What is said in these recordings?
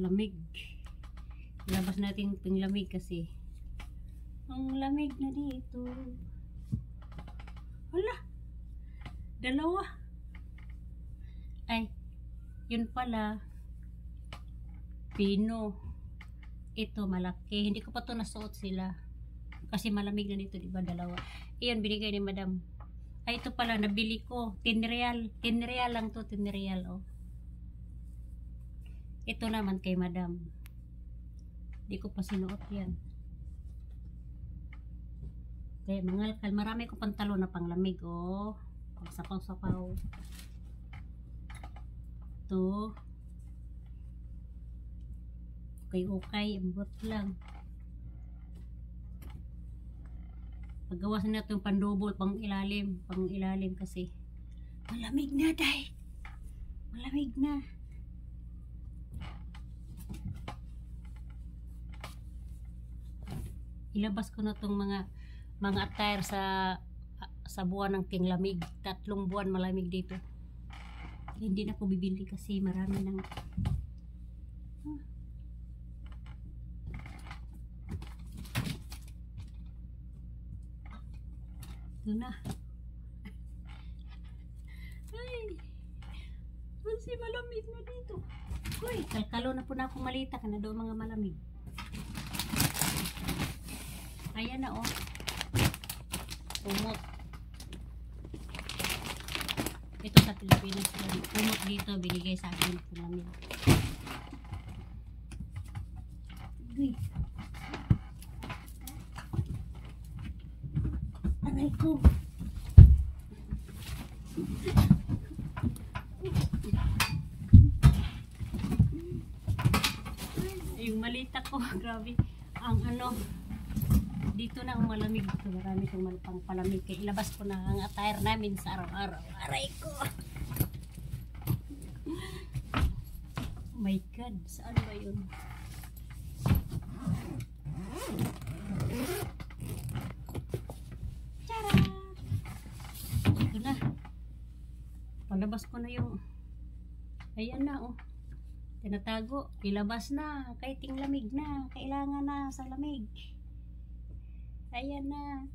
lamig. Labas natin yung lamig kasi ang lamig na dito. Wala, dalawa. Ay, yun pala pino. Ito malaki, hindi ko pa to nasuot sila kasi malamig na dito, diba? Dalawa. Iyon binigay ni madam. Ay, ito pala nabili ko, 10 real. 10 real lang to, 10 real. Oh, ito naman kay madam, di ko pa sinuot yan. Kaya mangalkal, marami ko pantalo na panglamig. Oh, pang sapaw-sapaw. Ito okay, ambot lang. Paggawasan natin yung pandubol, pang ilalim kasi malamig na, day. Malamig na. Ilabas ko na tong mga attire sa buwan ng tinglamig. 3 buwan malamig dito. Hindi na ko bibili kasi marami nang ito na. Ay, kasi malamig na dito. Uy, kalkalo na po na akong malita ka na doon mga malamig. Ayan na, oh. Umot. Ito sa Pilipinas. Umot dito, binigay sa akin ng lamig. Uy. Aray ko. Yung malita ko, grabe. Ang ano, dito na ang malamig. Marami kong pang palamig. Kaya ilabas ko na ang attire namin sa araw-araw. Aray ko. Oh my God. Saan ba yun? Tara! Ito na. Palabas ko na yung ayan na, oh. Tinatago. Ilabas na. Kahit ting lamig na. Kailangan na sa lamig. Ayan na.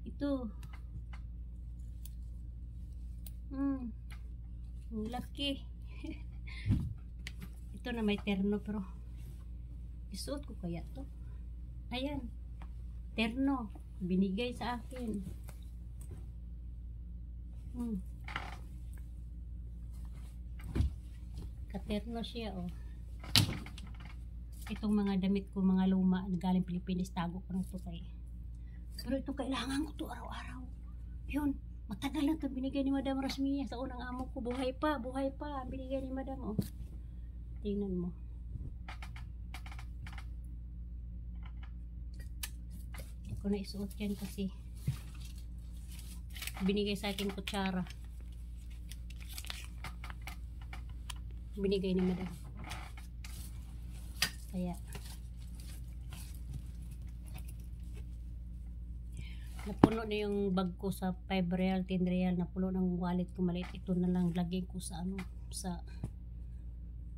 Ito. Ang laki. Ito na may terno pero isuot ko kaya to. Ayan. Terno. Binigay sa akin. Katerno siya, oh. Itong mga damit ko, mga luma, galing Pilipinas, tago ko na ito kay. Pero ito kailangan ko to araw-araw. Yun, matagal na ito binigay ni Madam Rasmia sa unang amo ko. Buhay pa, binigay ni Madam, oh. Tingnan mo. Hindi ko na isuot yan kasi binigay sa akin kutsara. Binigay ni Madam. Kaya napuno na yung bag ko sa 5 real, 10 real. Napuno ng wallet ko maliit. Ito na lang lagay ko sa ano, sa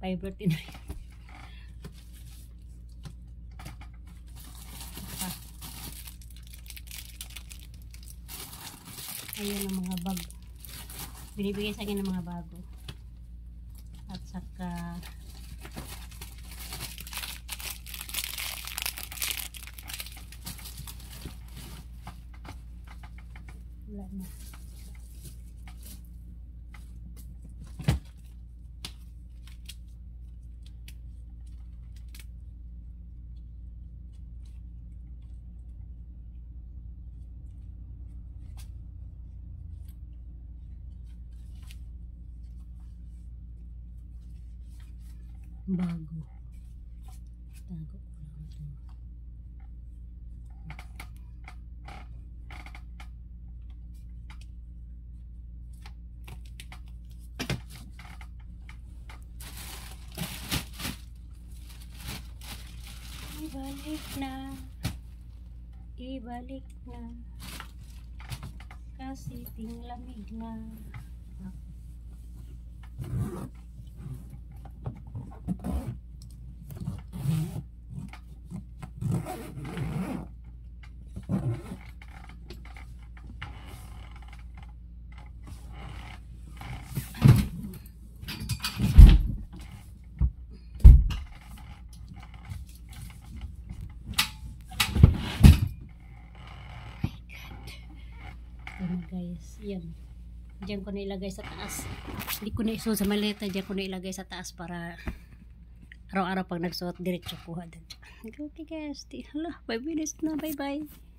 5 real, 10 real. Ayan ang mga bag. Binibigay sa akin ng mga bago. At saka wala na. Bago. Tago ko lang ito. Ibalik na kasi tinglamig na. Guys, yan. Diyan ko na ilagay sa taas. Hindi ko na isuot sa maleta. Diyan ko na ilagay sa taas para araw-araw pag nagsuot, diretso kuha. Okay guys. Hala, 5 minutes na. Bye bye.